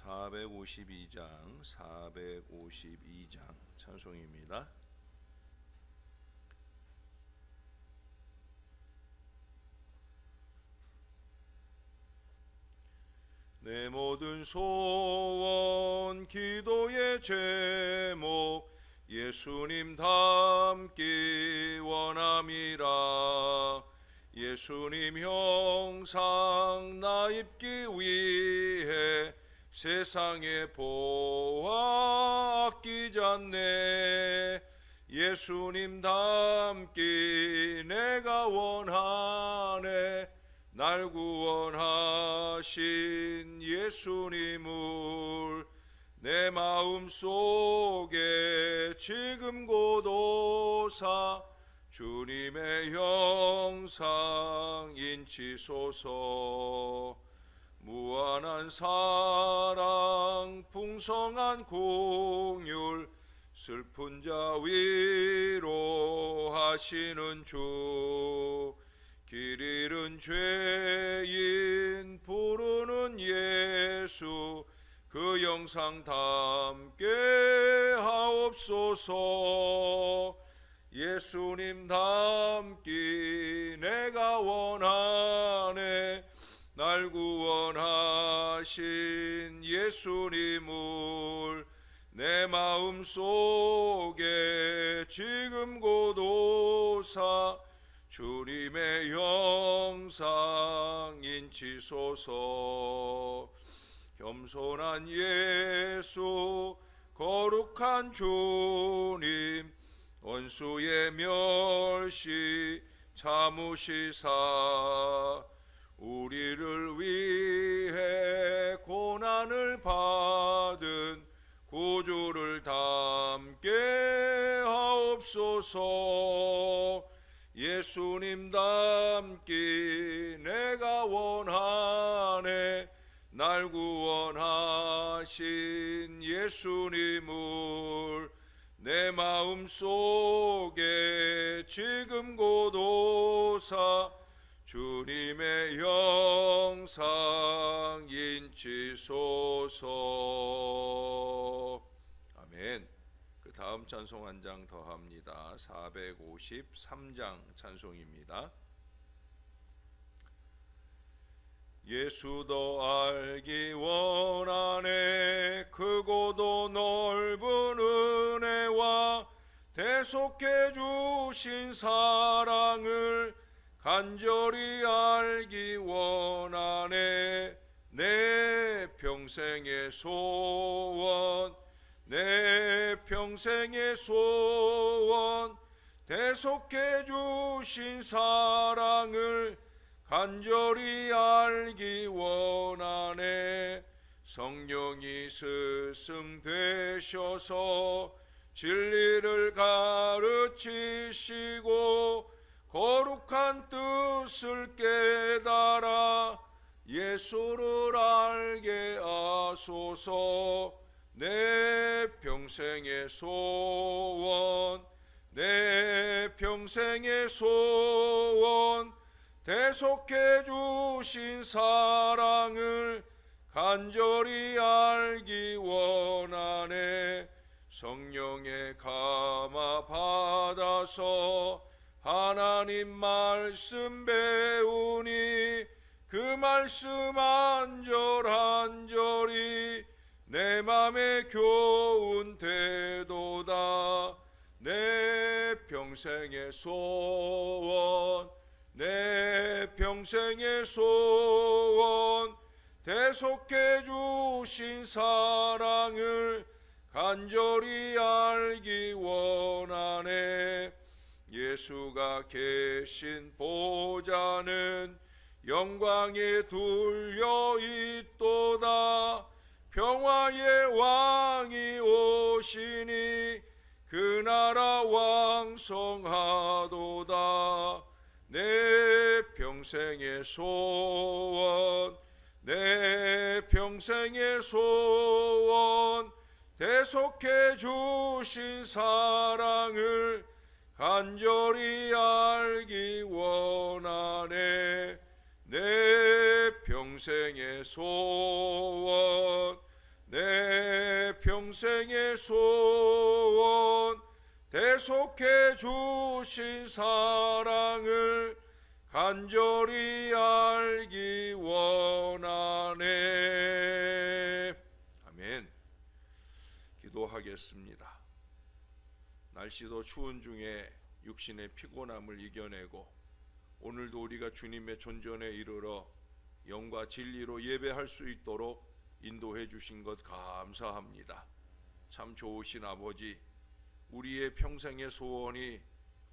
452장 찬송입니다. 내 모든 소원 기도의 제목 예수님 닮기 원함이라. 예수님 형상 나 입기 위해 세상의 보화 아끼지 않네. 예수님 닮기 내가 원하네. 날 구원하신 예수님을 내 마음속에 지금 고도사 주님의 형상 인치소서. 무한한 사랑 풍성한 공율 슬픈 자 위로하시는 주. 길 잃은 죄인 부르는 예수 그 영상 담게 하옵소서. 예수님 닮기 내가 원하네. 날 구원하신 예수님을 내 마음속에 지금 고도사 주님의 형상 인치소서. 겸손한 예수 거룩한 주님 원수의 멸시 참으시사 우리를 위해 고난을 받은 구주를 닮게 하옵소서. 예수님 닮기 내가 원하네. 날 구원하신 예수님을 내 마음속에 지금 고도사 주님의 형상 인치소서. 아멘. 그 다음 찬송 한 장 더 합니다. 453장 찬송입니다. 예수 더 알기 원하네. 크고도 넓은 은혜와 대속해 주신 사랑을 간절히 알기 원하네. 내 평생의 소원 내 평생의 소원 대속해 주신 사랑을 간절히 알기 원하네. 성령이 스승되셔서 진리를 가르치시고 거룩한 뜻을 깨달아 예수를 알게 하소서. 내 평생의 소원 내 평생의 소원 대속해 주신 사랑을 간절히 알기 원하네. 성령의 감화 받아서 하나님 말씀 배우니 그 말씀 한절한절이 내 맘에 교훈 되도다. 내 평생의 소원 내 평생의 소원 대속해 주신 사랑을 간절히 알기 원하네. 예수가 계신 보좌는 영광에 둘려 있도다. 평화의 왕이 오시니 그 나라 왕성하도다. 내 평생의 소원 내 평생의 소원 대속해 주신 사랑을 간절히 알기 원하네. 내 평생의 소원 내 평생의 소원 대속해 주신 사랑을 간절히 알기 원하네. 아멘. 기도하겠습니다. 날씨도 추운 중에 육신의 피곤함을 이겨내고 오늘도 우리가 주님의 존전에 이르러 영과 진리로 예배할 수 있도록 인도해 주신 것 감사합니다. 참 좋으신 아버지, 우리의 평생의 소원이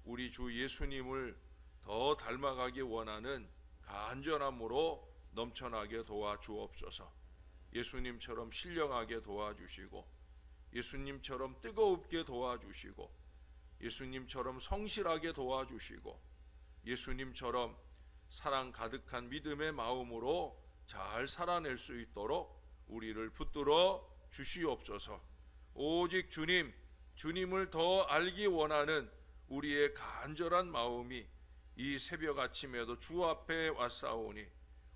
우리 주 예수님을 더 닮아가기 원하는 간절함으로 넘쳐나게 도와주옵소서. 예수님처럼 신령하게 도와주시고, 예수님처럼 뜨겁게 도와주시고, 예수님처럼 성실하게 도와주시고, 예수님처럼 사랑 가득한 믿음의 마음으로 잘 살아낼 수 있도록 우리를 붙들어 주시옵소서. 오직 주님을 더 알기 원하는 우리의 간절한 마음이 이 새벽 아침에도 주 앞에 왔사오니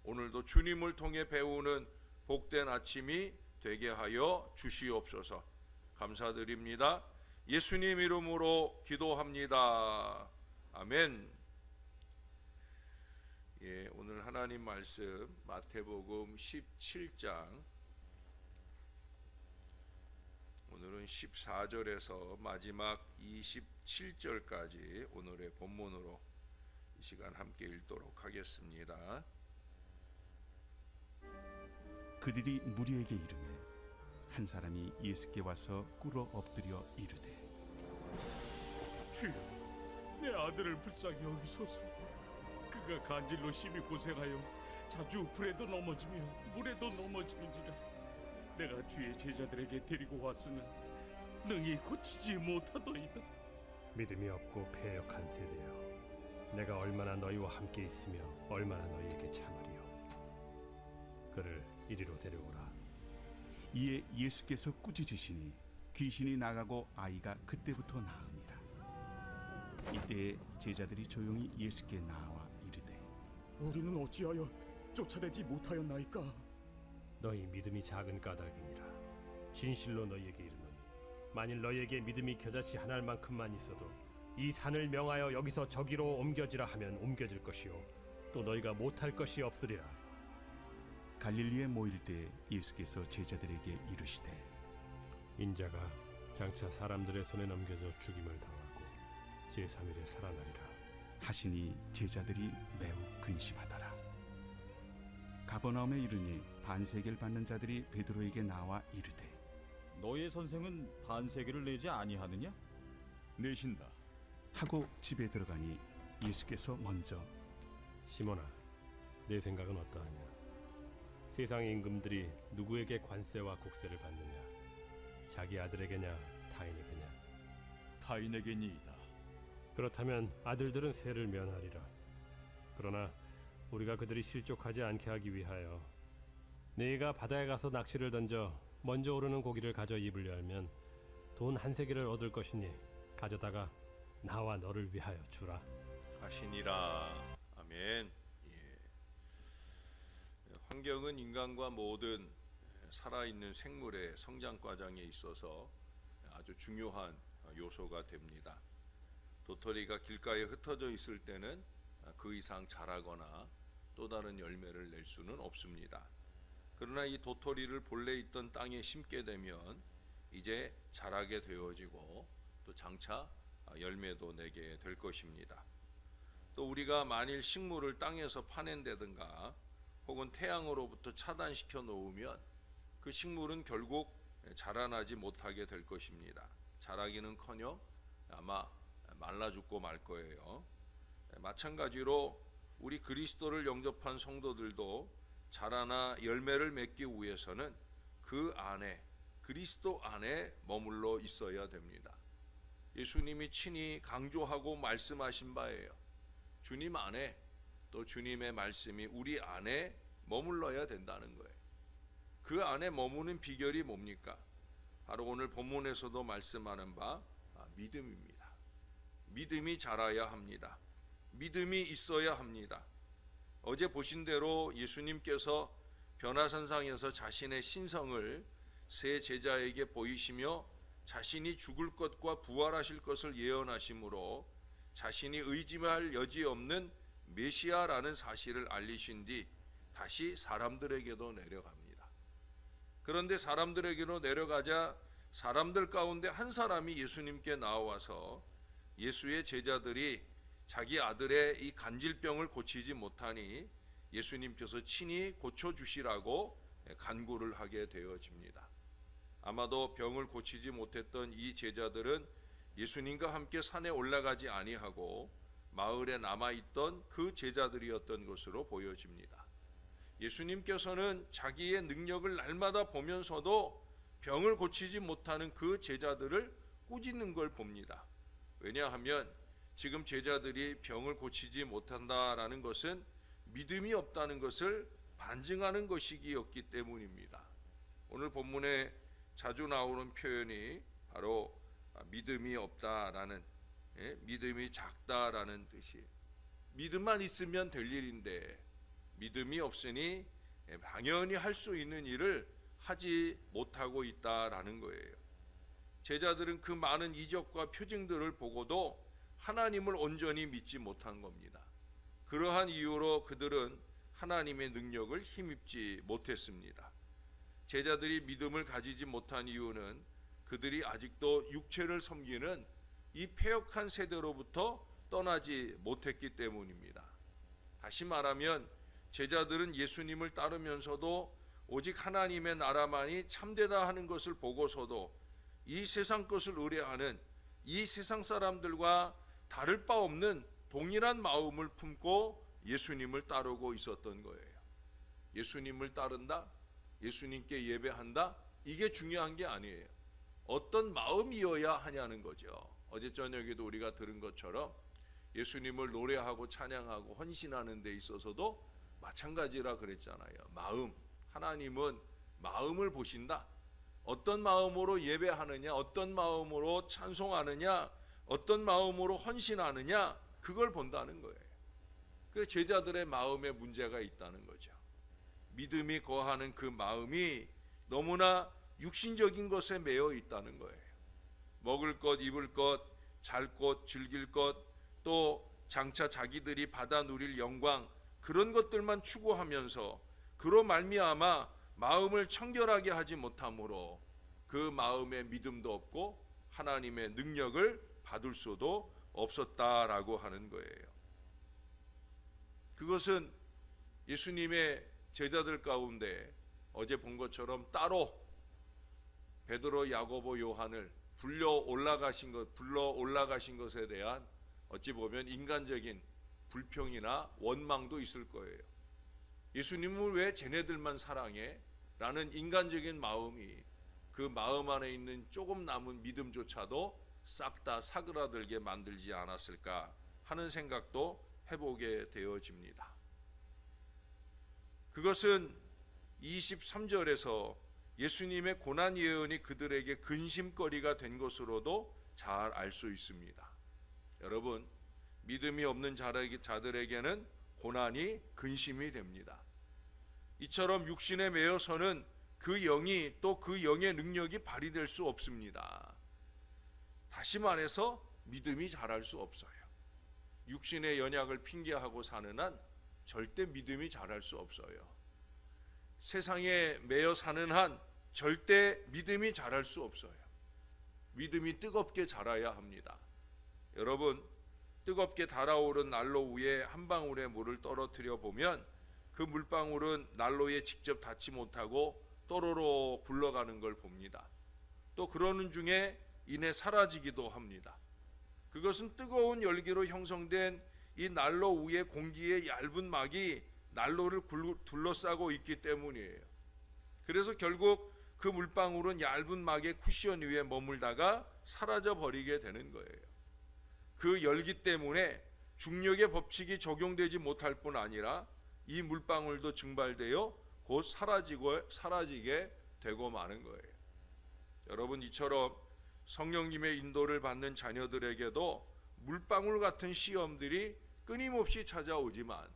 오늘도 주님을 통해 배우는 복된 아침이 되게 하여 주시옵소서. 감사드립니다. 예수님 이름으로 기도합니다. 아멘. 예, 오늘 하나님 말씀 마태복음 17장, 오늘은 14절에서 마지막 27절까지 오늘의 본문으로 이 시간 함께 읽도록 하겠습니다. 그들이 무리에게 이르매 한 사람이 예수께 와서 꿇어 엎드려 이르되, 주여, 내 아들을 불쌍히 여기소서. 그가 간질로 심히 고생하여 자주 불에도 넘어지며 물에도 넘어지는지라. 내가 주의 제자들에게 데리고 왔으나 능히 고치지 못하더이다. 믿음이 없고 패역한 세대여, 내가 얼마나 너희와 함께 있으며 얼마나 너희에게 참으리요. 그를 이리로 데려오라. 이에 예수께서 꾸짖으시니 귀신이 나가고 아이가 그때부터 나으니라. 이때에 제자들이 조용히 예수께 나와 이르되, 우리는 어찌하여 쫓아내지 못하였나이까? 너희 믿음이 작은 까닭이니라. 진실로 너희에게 이르노니 만일 너희에게 믿음이 겨자씨 한 알만큼만 있어도 이 산을 명하여 여기서 저기로 옮겨지라 하면 옮겨질 것이요 또 너희가 못할 것이 없으리라. 갈릴리에 모일 때 예수께서 제자들에게 이르시되, 인자가 장차 사람들의 손에 넘겨져 죽임을 당하고 제3일에 살아나리라 하시니 제자들이 매우 근심하더라. 가버나움에 이르니 반세계를 받는 자들이 베드로에게 나와 이르되, 너의 선생은 반세계를 내지 아니하느냐? 내신다. 하고 집에 들어가니 예수께서 먼저, 시몬아, 내 생각은 어떠하냐? 세상의 임금들이 누구에게 관세와 국세를 받느냐? 자기 아들에게냐 타인에게냐? 타인에게니이다. 그렇다면 아들들은 세를 면하리라. 그러나 우리가 그들이 실족하지 않게 하기 위하여 네가 바다에 가서 낚시를 던져 먼저 오르는 고기를 가져 입을 열면 돈 한 세겔을 얻을 것이니 가져다가 나와 너를 위하여 주라 하시니라. 아멘. 예. 환경은 인간과 모든 살아있는 생물의 성장 과정에 있어서 아주 중요한 요소가 됩니다. 도토리가 길가에 흩어져 있을 때는 그 이상 자라거나 또 다른 열매를 낼 수는 없습니다. 그러나 이 도토리를 본래 있던 땅에 심게 되면 이제 자라게 되어지고 또 장차 열매도 내게 될 것입니다. 또 우리가 만일 식물을 땅에서 파낸다든가 혹은 태양으로부터 차단시켜 놓으면 그 식물은 결국 자라나지 못하게 될 것입니다. 자라기는커녕 아마 말라 죽고 말 거예요. 마찬가지로 우리 그리스도를 영접한 성도들도 자라나 열매를 맺기 위해서는 그 안에, 그리스도 안에 머물러 있어야 됩니다. 예수님이 친히 강조하고 말씀하신 바예요. 주님 안에, 또 주님의 말씀이 우리 안에 머물러야 된다는 거예요. 그 안에 머무는 비결이 뭡니까? 바로 오늘 본문에서도 말씀하는 바 믿음입니다. 믿음이 자라야 합니다. 믿음이 있어야 합니다. 어제 보신 대로 예수님께서 변화산상에서 자신의 신성을 세 제자에게 보이시며 자신이 죽을 것과 부활하실 것을 예언하심으로 자신이 의심할 여지 없는 메시아라는 사실을 알리신 뒤 다시 사람들에게도 내려갑니다. 그런데 사람들에게로 내려가자 사람들 가운데 한 사람이 예수님께 나와서 예수의 제자들이 자기 아들의 이 간질병을 고치지 못하니 예수님께서 친히 고쳐주시라고 간구를 하게 되어집니다. 아마도 병을 고치지 못했던 이 제자들은 예수님과 함께 산에 올라가지 아니하고 마을에 남아있던 그 제자들이었던 것으로 보여집니다. 예수님께서는 자기의 능력을 날마다 보면서도 병을 고치지 못하는 그 제자들을 꾸짖는 걸 봅니다. 왜냐하면 지금 제자들이 병을 고치지 못한다라는 것은 믿음이 없다는 것을 반증하는 것이기였기 때문입니다. 오늘 본문에 자주 나오는 표현이 바로 믿음이 없다라는, 믿음이 작다라는 뜻이, 믿음만 있으면 될 일인데 믿음이 없으니 당연히 할 수 있는 일을 하지 못하고 있다라는 거예요. 제자들은 그 많은 이적과 표징들을 보고도 하나님을 온전히 믿지 못한 겁니다. 그러한 이유로 그들은 하나님의 능력을 힘입지 못했습니다. 제자들이 믿음을 가지지 못한 이유는 그들이 아직도 육체를 섬기는 이 패역한 세대로부터 떠나지 못했기 때문입니다. 다시 말하면 제자들은 예수님을 따르면서도 오직 하나님의 나라만이 참되다 하는 것을 보고서도 이 세상 것을 의뢰하는 이 세상 사람들과 다를 바 없는 동일한 마음을 품고 예수님을 따르고 있었던 거예요. 예수님을 따른다, 예수님께 예배한다, 이게 중요한 게 아니에요. 어떤 마음이어야 하냐는 거죠. 어제 저녁에도 우리가 들은 것처럼 예수님을 노래하고 찬양하고 헌신하는 데 있어서도 마찬가지라 그랬잖아요. 마음, 하나님은 마음을 보신다. 어떤 마음으로 예배하느냐, 어떤 마음으로 찬송하느냐, 어떤 마음으로 헌신하느냐, 그걸 본다는 거예요. 그 제자들의 마음에 문제가 있다는 거죠. 믿음이 거하는 그 마음이 너무나 육신적인 것에 매여 있다는 거예요. 먹을 것, 입을 것, 잘 것, 즐길 것, 또 장차 자기들이 받아 누릴 영광, 그런 것들만 추구하면서 그로 말미암아 마음을 청결하게 하지 못함으로 그 마음에 믿음도 없고 하나님의 능력을 받을 수도 없었다라고 하는 거예요. 그것은 예수님의 제자들 가운데 어제 본 것처럼 따로 베드로, 야고보, 요한을 불러 올라가신 것에 대한 어찌 보면 인간적인 불평이나 원망도 있을 거예요. 예수님은 왜 쟤네들만 사랑해? 라는 인간적인 마음이 그 마음 안에 있는 조금 남은 믿음조차도 싹 다 사그라들게 만들지 않았을까 하는 생각도 해보게 되어집니다. 그것은 23절에서 예수님의 고난 예언이 그들에게 근심거리가 된 것으로도 잘 알 수 있습니다. 여러분, 믿음이 없는 자들에게는 고난이 근심이 됩니다. 이처럼 육신에 매여서는 그 영이 또 그 영의 능력이 발휘될 수 없습니다. 다시 말해서 믿음이 자랄 수 없어요. 육신의 연약을 핑계하고 사는 한 절대 믿음이 자랄 수 없어요. 세상에 매여 사는 한 절대 믿음이 자랄 수 없어요. 믿음이 뜨겁게 자라야 합니다. 여러분, 뜨겁게 달아오른 난로 위에 한 방울의 물을 떨어뜨려 보면 그 물방울은 난로에 직접 닿지 못하고 또로로 굴러가는 걸 봅니다. 또 그러는 중에 인해 사라지기도 합니다. 그것은 뜨거운 열기로 형성된 이 난로 위에 공기의 얇은 막이 난로를 둘러싸고 있기 때문이에요. 그래서 결국 그 물방울은 얇은 막의 쿠션 위에 머물다가 사라져 버리게 되는 거예요. 그 열기 때문에 중력의 법칙이 적용되지 못할 뿐 아니라 이 물방울도 증발되어 곧 사라지게 되고 마는 거예요. 여러분, 이처럼 성령님의 인도를 받는 자녀들에게도 물방울 같은 시험들이 끊임없이 찾아오지만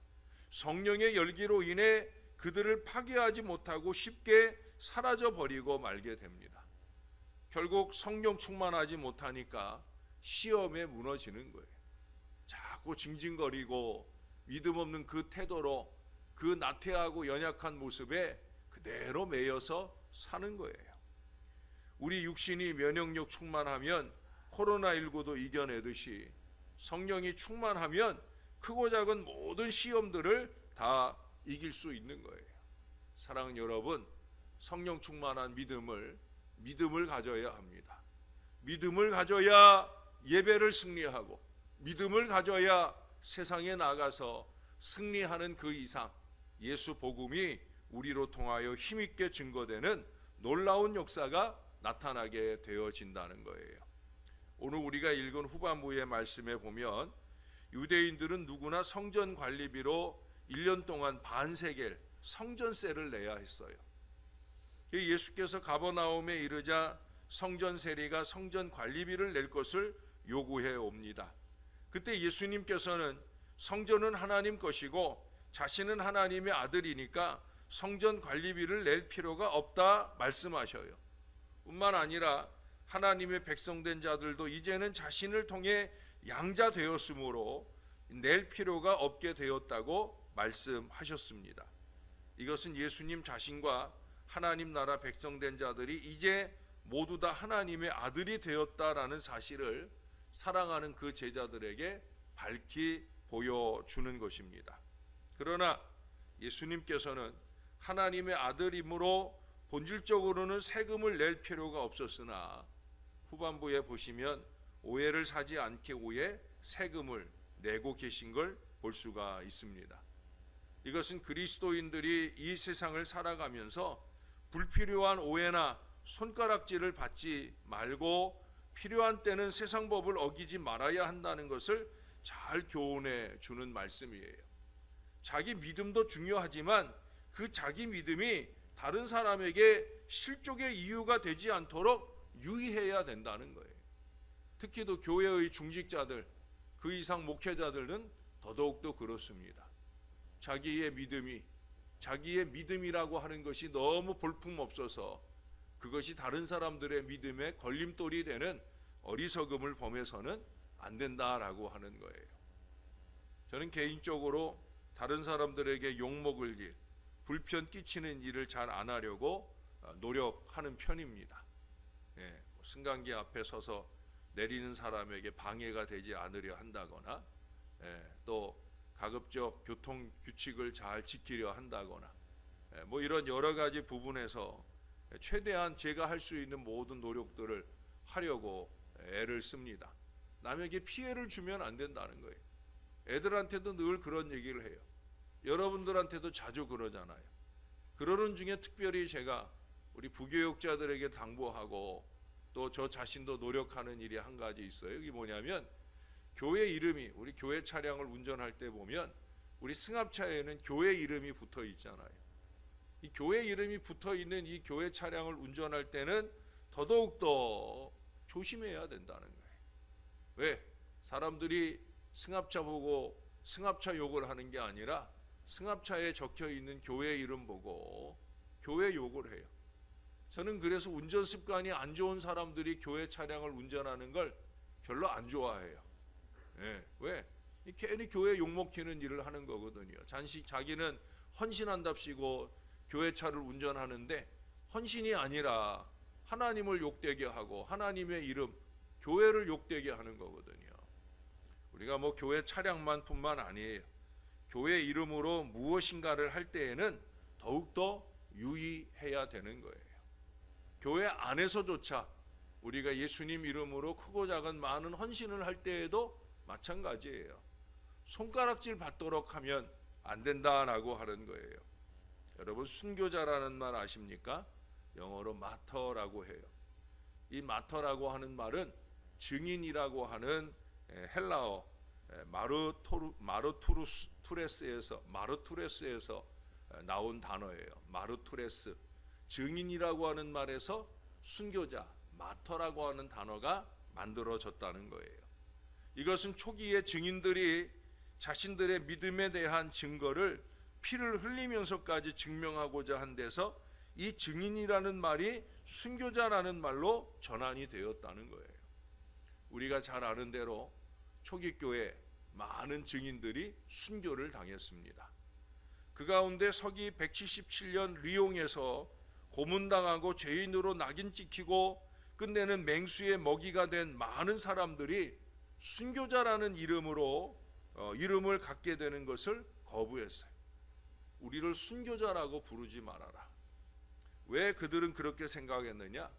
성령의 열기로 인해 그들을 파괴하지 못하고 쉽게 사라져 버리고 말게 됩니다. 결국 성령 충만하지 못하니까 시험에 무너지는 거예요. 자꾸 징징거리고 믿음 없는 그 태도로 그 나태하고 연약한 모습에 그대로 매여서 사는 거예요. 우리 육신이 면역력 충만하면 코로나19도 이겨내듯이 성령이 충만하면 크고 작은 모든 시험들을 다 이길 수 있는 거예요. 사랑하는 여러분, 성령 충만한 믿음을 가져야 합니다. 믿음을 가져야 예배를 승리하고 믿음을 가져야 세상에 나가서 승리하는 그 이상 예수 복음이 우리로 통하여 힘있게 증거되는 놀라운 역사가 나타나게 되어진다는 거예요. 오늘 우리가 읽은 후반부의 말씀에 보면 유대인들은 누구나 성전 관리비로 1년 동안 반세겔 성전세를 내야 했어요. 예수께서 가버나움에 이르자 성전 세리가 성전 관리비를 낼 것을 요구해 옵니다. 그때 예수님께서는 성전은 하나님 것이고 자신은 하나님의 아들이니까 성전 관리비를 낼 필요가 없다 말씀하셔요. 뿐만 아니라 하나님의 백성된 자들도 이제는 자신을 통해 양자 되었으므로 낼 필요가 없게 되었다고 말씀하셨습니다. 이것은 예수님 자신과 하나님 나라 백성된 자들이 이제 모두 다 하나님의 아들이 되었다라는 사실을 사랑하는 그 제자들에게 밝히 보여주는 것입니다. 그러나 예수님께서는 하나님의 아들이므로 본질적으로는 세금을 낼 필요가 없었으나 후반부에 보시면 오해를 사지 않기 위해 세금을 내고 계신 걸 볼 수가 있습니다. 이것은 그리스도인들이 이 세상을 살아가면서 불필요한 오해나 손가락질을 받지 말고 필요한 때는 세상 법을 어기지 말아야 한다는 것을 잘 교훈해 주는 말씀이에요. 자기 믿음도 중요하지만 그 자기 믿음이 다른 사람에게 실족의 이유가 되지 않도록 유의해야 된다는 거예요. 특히도 교회의 중직자들, 그 이상 목회자들은 더더욱도 그렇습니다. 자기의 믿음이라고 하는 것이 너무 볼품없어서 그것이 다른 사람들의 믿음에 걸림돌이 되는 어리석음을 범해서는 안 된다라고 하는 거예요. 저는 개인적으로 다른 사람들에게 욕먹을 일, 불편 끼치는 일을 잘 안 하려고 노력하는 편입니다. 승강기 앞에 서서 내리는 사람에게 방해가 되지 않으려 한다거나 또 가급적 교통 규칙을 잘 지키려 한다거나 뭐 이런 여러 가지 부분에서 최대한 제가 할 수 있는 모든 노력들을 하려고 애를 씁니다. 남에게 피해를 주면 안 된다는 거예요. 애들한테도 늘 그런 얘기를 해요. 여러분들한테도 자주 그러잖아요. 그러는 중에 특별히 제가 우리 부교육자들에게 당부하고 또 저 자신도 노력하는 일이 한 가지 있어요. 이게 뭐냐면 교회 이름이, 우리 교회 차량을 운전할 때 보면 우리 승합차에는 교회 이름이 붙어 있잖아요. 이 교회 이름이 붙어 있는 이 교회 차량을 운전할 때는 더더욱더 조심해야 된다는 거예요. 왜? 사람들이 승합차 보고 승합차 욕을 하는 게 아니라 승합차에 적혀 있는 교회 이름 보고 교회 욕을 해요. 저는 그래서 운전 습관이 안 좋은 사람들이 교회 차량을 운전하는 걸 별로 안 좋아해요. 왜? 괜히 교회 욕먹히는 일을 하는 거거든요. 자기는 헌신한답시고 교회 차를 운전하는데 헌신이 아니라 하나님을 욕되게 하고 하나님의 이름, 교회를 욕되게 하는 거거든요. 우리가 뭐 교회 차량만 뿐만 아니에요. 교회 이름으로 무엇인가를 할 때에는 더욱더 유의해야 되는 거예요. 교회 안에서조차 우리가 예수님 이름으로 크고 작은 많은 헌신을 할 때에도 마찬가지예요. 손가락질 받도록 하면 안 된다라고 하는 거예요. 여러분 순교자라는 말 아십니까? 영어로 마터라고 해요. 이 마터라고 하는 말은 증인이라고 하는 헬라어 마르투레스에서 나온 단어예요. 마르투레스, 증인이라고 하는 말에서 순교자, 마터라고 하는 단어가 만들어졌다는 거예요. 이것은 초기에 증인들이 자신들의 믿음에 대한 증거를 피를 흘리면서까지 증명하고자 한 데서 이 증인이라는 말이 순교자라는 말로 전환이 되었다는 거예요. 우리가 잘 아는 대로 초기 교회 많은 증인들이 순교를 당했습니다. 그 가운데 서기 177년 리옹에서 고문당하고 죄인으로 낙인 찍히고 끝내는 맹수의 먹이가 된 많은 사람들이 순교자라는 이름으로 이름을 갖게 되는 것을 거부했어요. 우리를 순교자라고 부르지 말아라. 왜 그들은 그렇게 생각했느냐?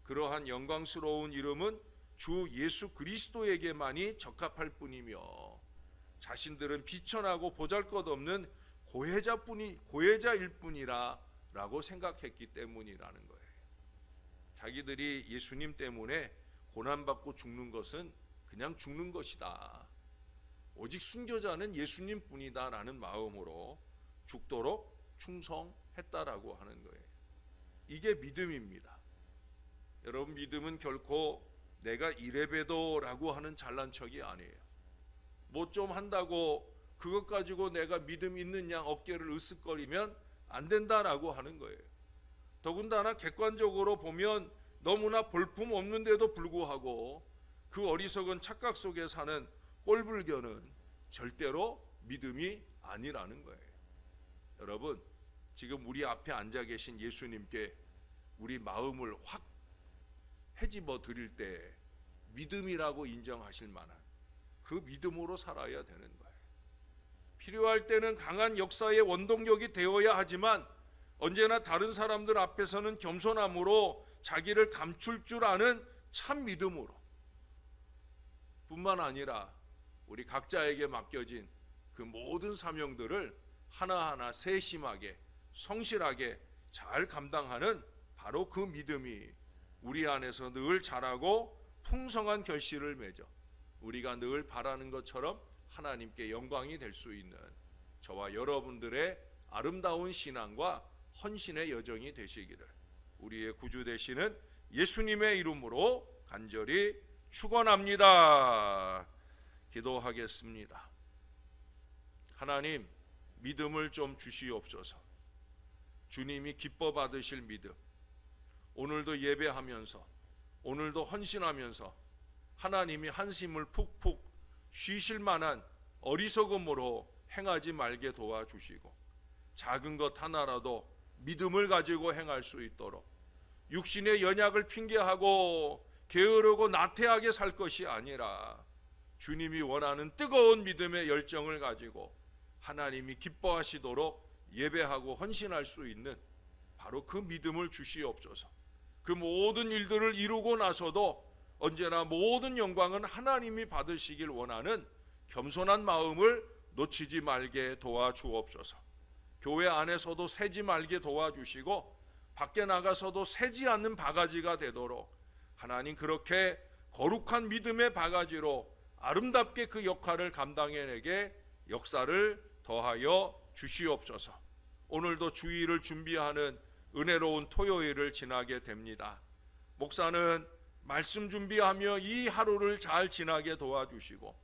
그러한 영광스러운 이름은 주 예수 그리스도에게만이 적합할 뿐이며 자신들은 비천하고 보잘것없는 고해자일 뿐이라 라고 생각했기 때문이라는 거예요. 자기들이 예수님 때문에 고난받고 죽는 것은 그냥 죽는 것이다. 오직 순교자는 예수님 뿐이다 라는 마음으로 죽도록 충성했다라고 하는 거예요. 이게 믿음입니다. 여러분, 믿음은 결코 내가 이래봬도라고 하는 잘난 척이 아니에요. 뭐 좀 한다고 그것 가지고 내가 믿음 있는 양 어깨를 으쓱거리면 안 된다라고 하는 거예요. 더군다나 객관적으로 보면 너무나 볼품 없는데도 불구하고 그 어리석은 착각 속에 사는 꼴불견은 절대로 믿음이 아니라는 거예요. 여러분, 지금 우리 앞에 앉아 계신 예수님께 우리 마음을 확 헤집어 드릴 때 믿음이라고 인정하실 만한 그 믿음으로 살아야 되는 거예요. 필요할 때는 강한 역사의 원동력이 되어야 하지만 언제나 다른 사람들 앞에서는 겸손함으로 자기를 감출 줄 아는 참 믿음으로 뿐만 아니라 우리 각자에게 맡겨진 그 모든 사명들을 하나하나 세심하게 성실하게 잘 감당하는 바로 그 믿음이 우리 안에서 늘 자라고 풍성한 결실을 맺어 우리가 늘 바라는 것처럼 하나님께 영광이 될 수 있는 저와 여러분들의 아름다운 신앙과 헌신의 여정이 되시기를 우리의 구주 되시는 예수님의 이름으로 간절히 축원합니다. 기도하겠습니다. 하나님, 믿음을 좀 주시옵소서. 주님이 기뻐 받으실 믿음, 오늘도 예배하면서 오늘도 헌신하면서 하나님이 한심을 푹푹 쉬실 만한 어리석음으로 행하지 말게 도와주시고 작은 것 하나라도 믿음을 가지고 행할 수 있도록 육신의 연약을 핑계하고 게으르고 나태하게 살 것이 아니라 주님이 원하는 뜨거운 믿음의 열정을 가지고 하나님이 기뻐하시도록 예배하고 헌신할 수 있는 바로 그 믿음을 주시옵소서. 그 모든 일들을 이루고 나서도 언제나 모든 영광은 하나님이 받으시길 원하는 겸손한 마음을 놓치지 말게 도와주옵소서. 교회 안에서도 새지 말게 도와주시고 밖에 나가서도 새지 않는 바가지가 되도록 하나님 그렇게 거룩한 믿음의 바가지로 아름답게 그 역할을 감당해내게 역사를 더하여 주시옵소서. 오늘도 주일을 준비하는 은혜로운 토요일을 지나게 됩니다. 목사는 말씀 준비하며 이 하루를 잘 지나게 도와주시고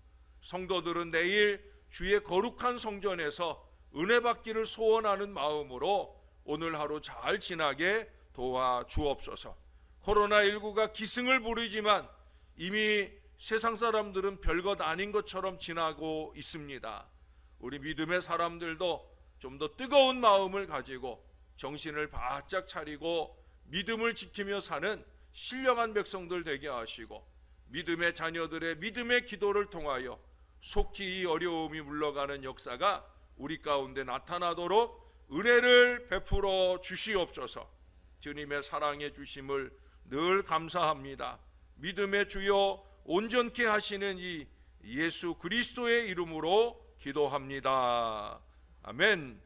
성도들은 내일 주의 거룩한 성전에서 은혜 받기를 소원하는 마음으로 오늘 하루 잘 지나게 도와주옵소서. 코로나19가 기승을 부리지만 이미 세상 사람들은 별것 아닌 것처럼 지나고 있습니다. 우리 믿음의 사람들도 좀 더 뜨거운 마음을 가지고 정신을 바짝 차리고 믿음을 지키며 사는 신령한 백성들 되게 하시고 믿음의 자녀들의 믿음의 기도를 통하여 속히 이 어려움이 물러가는 역사가 우리 가운데 나타나도록 은혜를 베풀어 주시옵소서. 주님의 사랑해 주심을 늘 감사합니다. 믿음의 주여 온전케 하시는 이 예수 그리스도의 이름으로 기도합니다. 아멘.